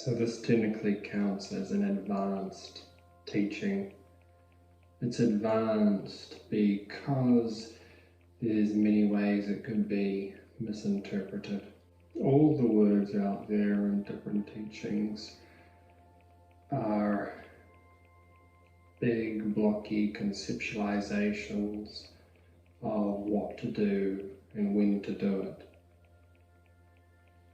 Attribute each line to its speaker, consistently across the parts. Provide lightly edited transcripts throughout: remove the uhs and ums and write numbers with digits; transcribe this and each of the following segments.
Speaker 1: So this technically counts as an advanced teaching. It's advanced because there's many ways it could be misinterpreted. All the words out there in different teachings are big blocky conceptualizations of what to do and when to do it.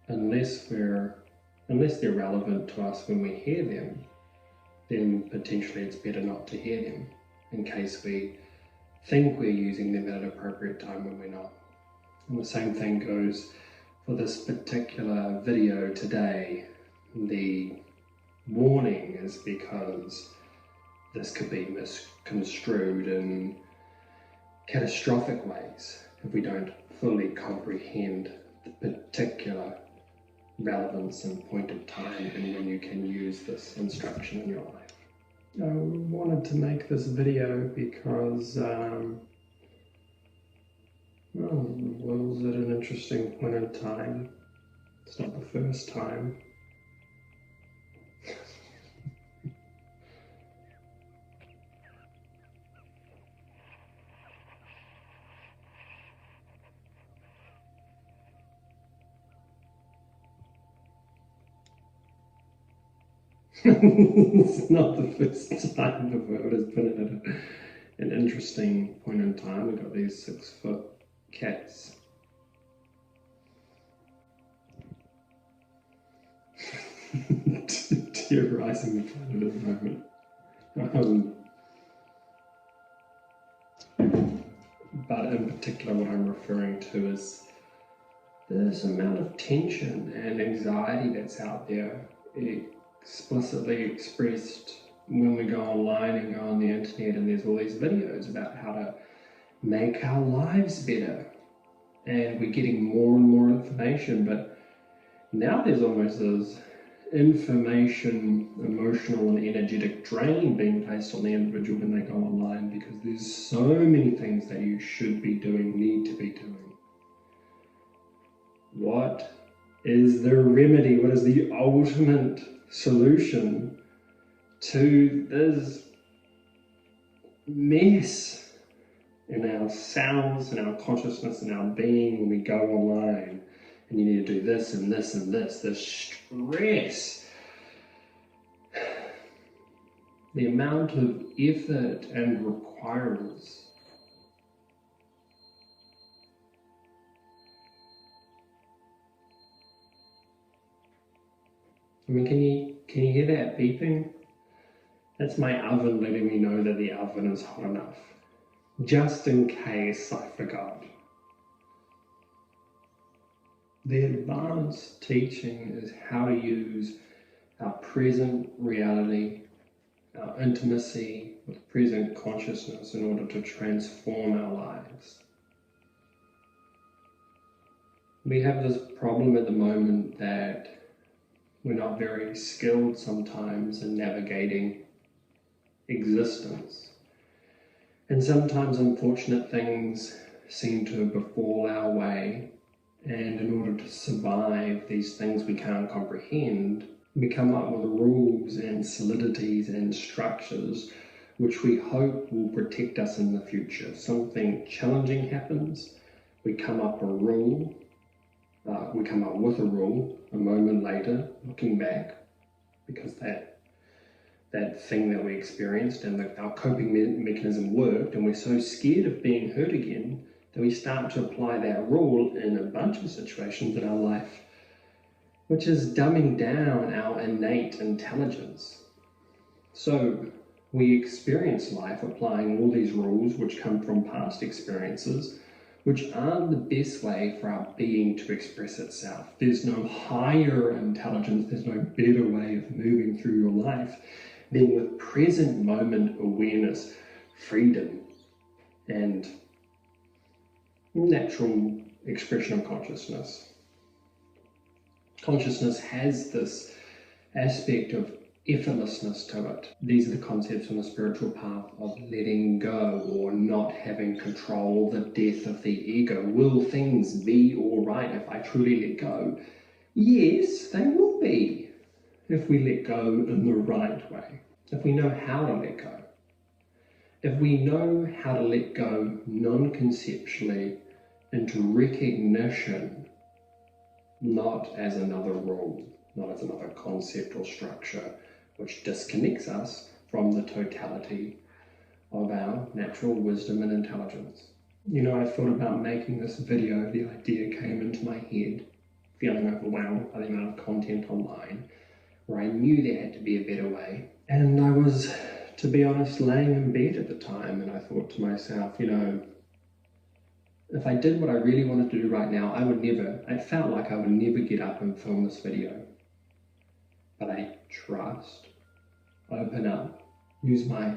Speaker 1: Unless they're relevant to us when we hear them, then potentially it's better not to hear them in case we think we're using them at an appropriate time when we're not. And the same thing goes for this particular video today. The warning is because this could be misconstrued in catastrophic ways if we don't fully comprehend the particular relevance and point of time and when you can use this instruction in your life. I wanted to make this video because well, the world's at an interesting point in time. It's not the first time. It's not the first time the world has been at an interesting point in time. We've got these 6-foot cats. Terrorizing the planet at the moment. But in particular what I'm referring to is this amount of tension and anxiety that's out there, explicitly expressed when we go online and go on the internet, and there's all these videos about how to make our lives better, and we're getting more and more information, but now there's almost this information, emotional and energetic drain being placed on the individual when they go online, because there's so many things that you should be doing, need to be doing. What is the remedy? What is the ultimate solution to this mess in ourselves, in our consciousness, in our being when we go online? And you need to do this and this and this. The stress, the amount of effort and requirements. I mean, can you hear that beeping? That's my oven letting me know that the oven is hot enough, just in case I forgot. The advanced teaching is how to use our present reality, our intimacy with present consciousness in order to transform our lives. We have this problem at the moment that we're not very skilled sometimes in navigating existence. And sometimes unfortunate things seem to befall our way, and in order to survive these things we can't comprehend, we come up with rules and solidities and structures which we hope will protect us in the future. Something challenging happens, we come up with a rule, a moment later, looking back, because that thing that we experienced and our coping mechanism worked, and we're so scared of being hurt again that we start to apply that rule in a bunch of situations in our life, which is dumbing down our innate intelligence. So we experience life applying all these rules which come from past experiences, which aren't the best way for our being to express itself. There's no higher intelligence, there's no better way of moving through your life than with present moment awareness, freedom, and natural expression of consciousness. Consciousness has this aspect of effortlessness to it. These are the concepts on the spiritual path of letting go or not having control, the death of the ego. Will things be all right if I truly let go? Yes, they will be. if we let go in the right way, if we know how to let go, if we know how to let go non-conceptually into recognition, not as another rule, not as another concept or structure which disconnects us from the totality of our natural wisdom and intelligence. You know, I thought about making this video, the idea came into my head, feeling overwhelmed by the amount of content online, where I knew there had to be a better way. And I was, to be honest, laying in bed at the time, and I thought to myself, you know, if I did what I really wanted to do right now, I felt like I would never get up and film this video. But I trust, open up, use my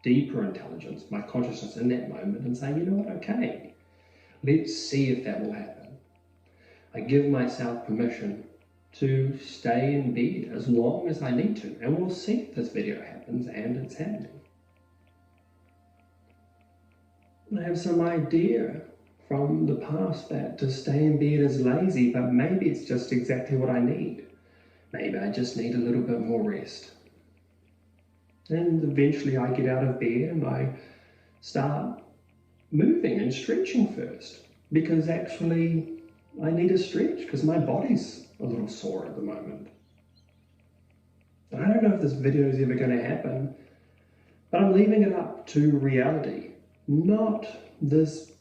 Speaker 1: deeper intelligence, my consciousness in that moment and say, you know what, okay, let's see if that will happen. I give myself permission to stay in bed as long as I need to, and we'll see if this video happens, and it's happening. I have some idea from the past that to stay in bed is lazy, but maybe it's just exactly what I need. Maybe I just need a little bit more rest. And eventually I get out of bed and I start moving and stretching first, because actually I need a stretch because my body's a little sore at the moment. I don't know if this video is ever going to happen, but I'm leaving it up to reality, not this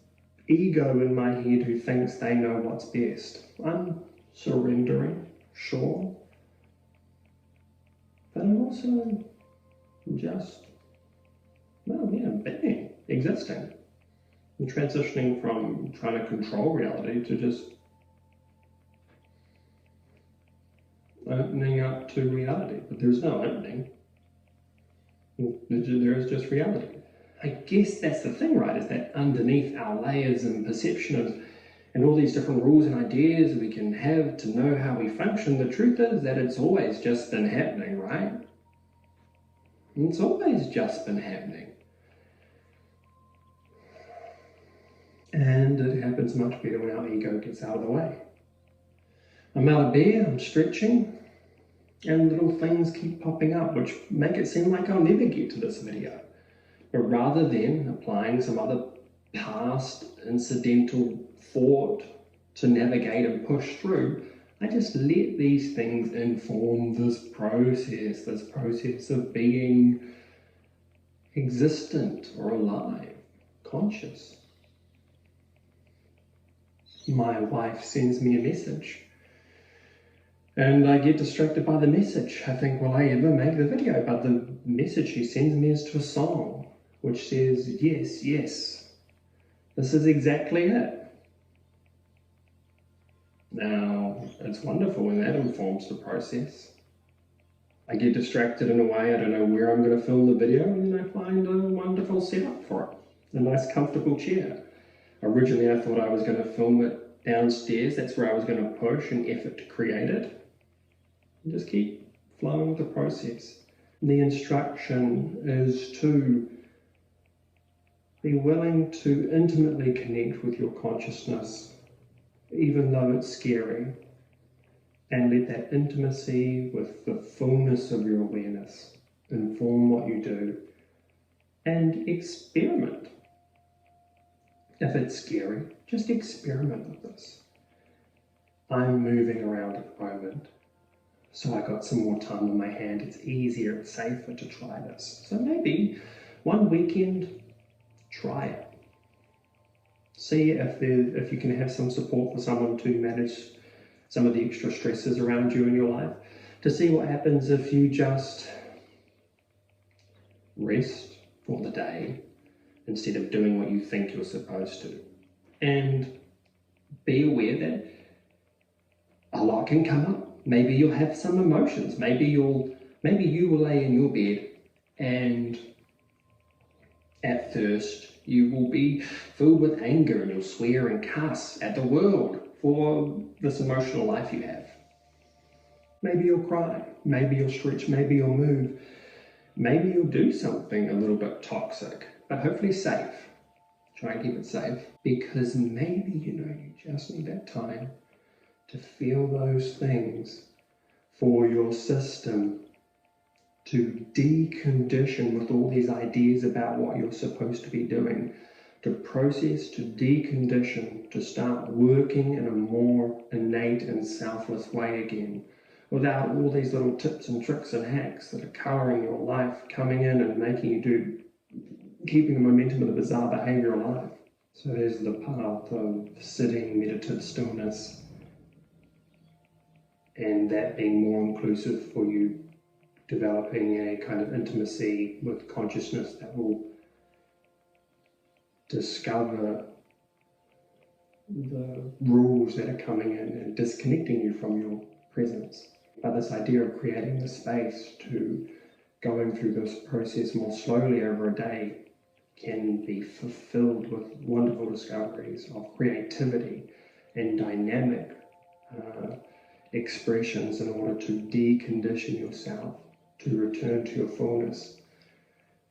Speaker 1: ego in my head who thinks they know what's best. I'm surrendering, sure, but I'm also just, well, yeah, being, existing. I'm transitioning from trying to control reality to just opening up to reality. But there's no opening. There is just reality. I guess that's the thing, right, is that underneath our layers and perception and all these different rules and ideas we can have to know how we function, the truth is that it's always just been happening, right? It's always just been happening. And it happens much better when our ego gets out of the way. I'm out of bed, I'm stretching, and little things keep popping up which make it seem like I'll never get to this video. But rather than applying some other past incidental thought to navigate and push through, I just let these things inform this process of being existent or alive, conscious. My wife sends me a message and I get distracted by the message. I think, will I ever make the video? But the message she sends me is to a song which says, yes, yes, this is exactly it. Now, it's wonderful when that informs the process. I get distracted in a way, I don't know where I'm going to film the video, and then I find a wonderful setup for it. A nice comfortable chair. Originally I thought I was going to film it downstairs, that's where I was going to push and effort to create it. And just keep flowing with the process. The instruction is to be willing to intimately connect with your consciousness, even though it's scary, and let that intimacy with the fullness of your awareness inform what you do, and experiment. If it's scary, just experiment with this. I'm moving around at the moment, so I got some more time on my hand. It's easier, it's safer to try this. So maybe one weekend, try it. See if you can have some support for someone to manage some of the extra stresses around you in your life, to see what happens if you just rest for the day instead of doing what you think you're supposed to. And be aware that a lot can come up. Maybe you'll have some emotions. Maybe you will lay in your bed and at first you will be filled with anger and you'll swear and cuss at the world for this emotional life you have. Maybe you'll cry, maybe you'll stretch, maybe you'll move, maybe you'll do something a little bit toxic, but hopefully safe. Try and keep it safe, because maybe, you just need that time to feel those things for your system to decondition with all these ideas about what you're supposed to be doing, to process, to decondition, to start working in a more innate and selfless way again, without all these little tips and tricks and hacks that are coloring your life, coming in and making you do, keeping the momentum of the bizarre behavior alive. So there's the path of sitting, meditative stillness, and that being more inclusive for you, developing a kind of intimacy with consciousness that will discover the rules that are coming in and disconnecting you from your presence. But this idea of creating the space to going through this process more slowly over a day can be fulfilled with wonderful discoveries of creativity and dynamic expressions in order to decondition yourself to return to your fullness,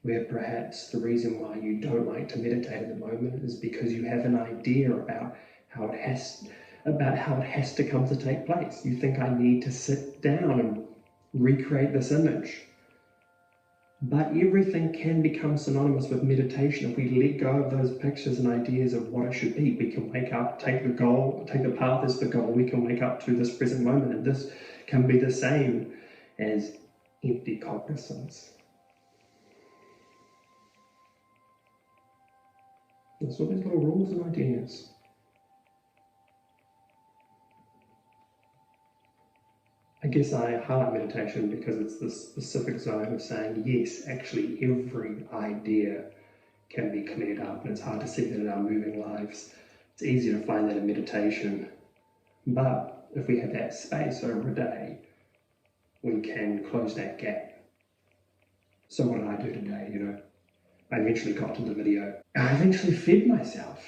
Speaker 1: where perhaps the reason why you don't like to meditate at the moment is because you have an idea about how it has to come to take place. You think, I need to sit down and recreate this image. But everything can become synonymous with meditation if we let go of those pictures and ideas of what it should be. We can wake up, take the path as the goal. We can wake up to this present moment, and this can be the same as empty cognizance. There's all these little rules and ideas. I guess I highlight meditation because it's this specific zone of saying, yes, actually every idea can be cleared up, and it's hard to see that in our moving lives. It's easy to find that in meditation. But if we have that space over a day, we can close that gap. So what did I do today, I eventually got to the video. I eventually fed myself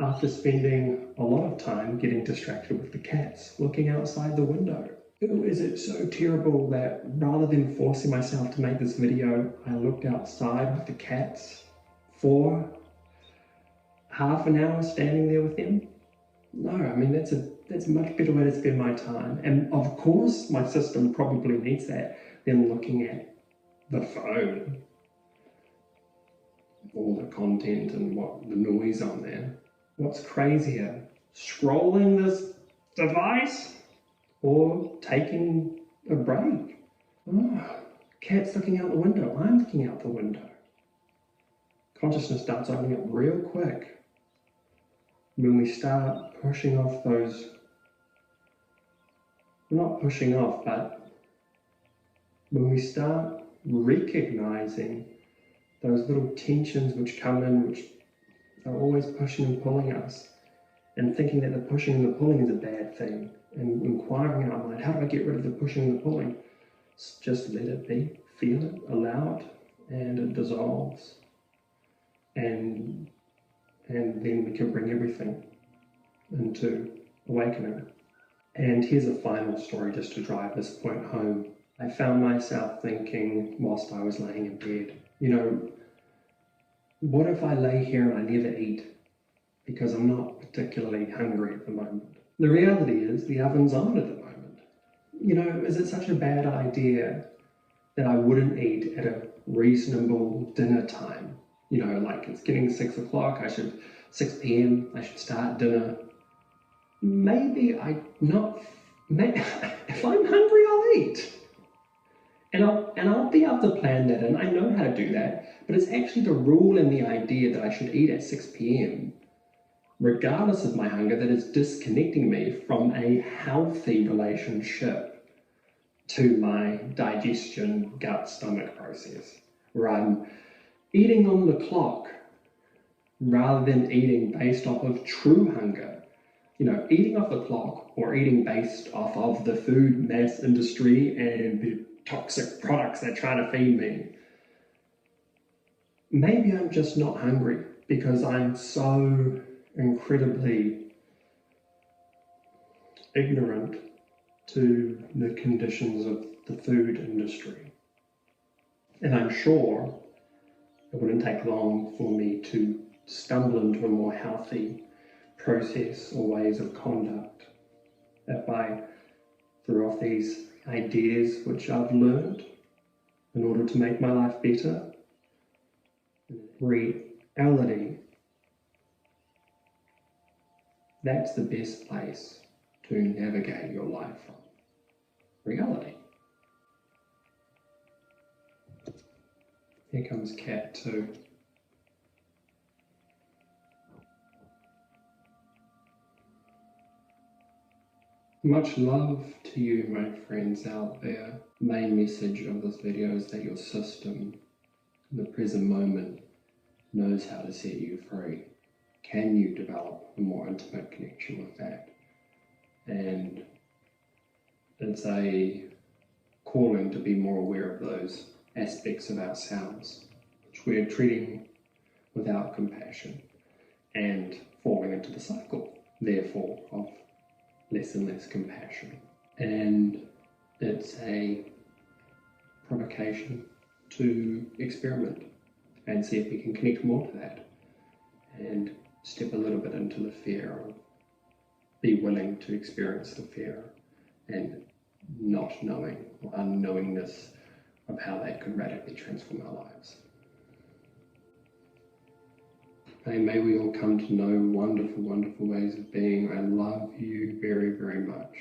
Speaker 1: after spending a lot of time getting distracted with the cats, looking outside the window. Is it so terrible that rather than forcing myself to make this video, I looked outside with the cats for half an hour standing there with them? No, I mean, that's a much better way to spend my time. And of course, my system probably needs that than looking at the phone, all the content and the noise on there. What's crazier, scrolling this device or taking a break? Oh, cat's looking out the window, I'm looking out the window. Consciousness starts opening up real quick when we start pushing off those, not pushing off, but when we start recognizing those little tensions which come in, which are always pushing and pulling us, and thinking that the pushing and the pulling is a bad thing, and inquiring in our mind, how do I get rid of the pushing and the pulling? Just let it be, feel it, allow it, and it dissolves. And then we can bring everything into awakening. And here's a final story just to drive this point home. I found myself thinking whilst I was laying in bed, what if I lay here and I never eat because I'm not particularly hungry at the moment? The reality is the oven's on at the moment. Is it such a bad idea that I wouldn't eat at a reasonable dinner time? Like it's getting 6 o'clock, 6 p.m, I should start dinner. Maybe if I'm hungry, I'll eat. And I'll be able to plan that, and I know how to do that, but it's actually the rule and the idea that I should eat at 6 p.m, regardless of my hunger, that is disconnecting me from a healthy relationship to my digestion, gut, stomach process, where I'm eating on the clock rather than eating based off of true hunger. Eating off the clock or eating based off of the food mass industry and the toxic products they're trying to feed me. Maybe I'm just not hungry because I'm so incredibly ignorant to the conditions of the food industry. And I'm sure it wouldn't take long for me to stumble into a more healthy process or ways of conduct if I threw off these ideas which I've learned in order to make my life better. Reality, that's the best place to navigate your life from. Reality. Here comes cat 2. Much love to you, my friends out there. Main message of this video is that your system in the present moment knows how to set you free. Can you develop a more intimate connection with that? And it's a calling to be more aware of those aspects of ourselves which we're treating without compassion and falling into the cycle, therefore, of less and less compassion. And it's a provocation to experiment and see if we can connect more to that and step a little bit into the fear, or be willing to experience the fear and not knowing or unknowingness of how that could radically transform our lives. And may we all come to know wonderful, wonderful ways of being. I love you very, very much.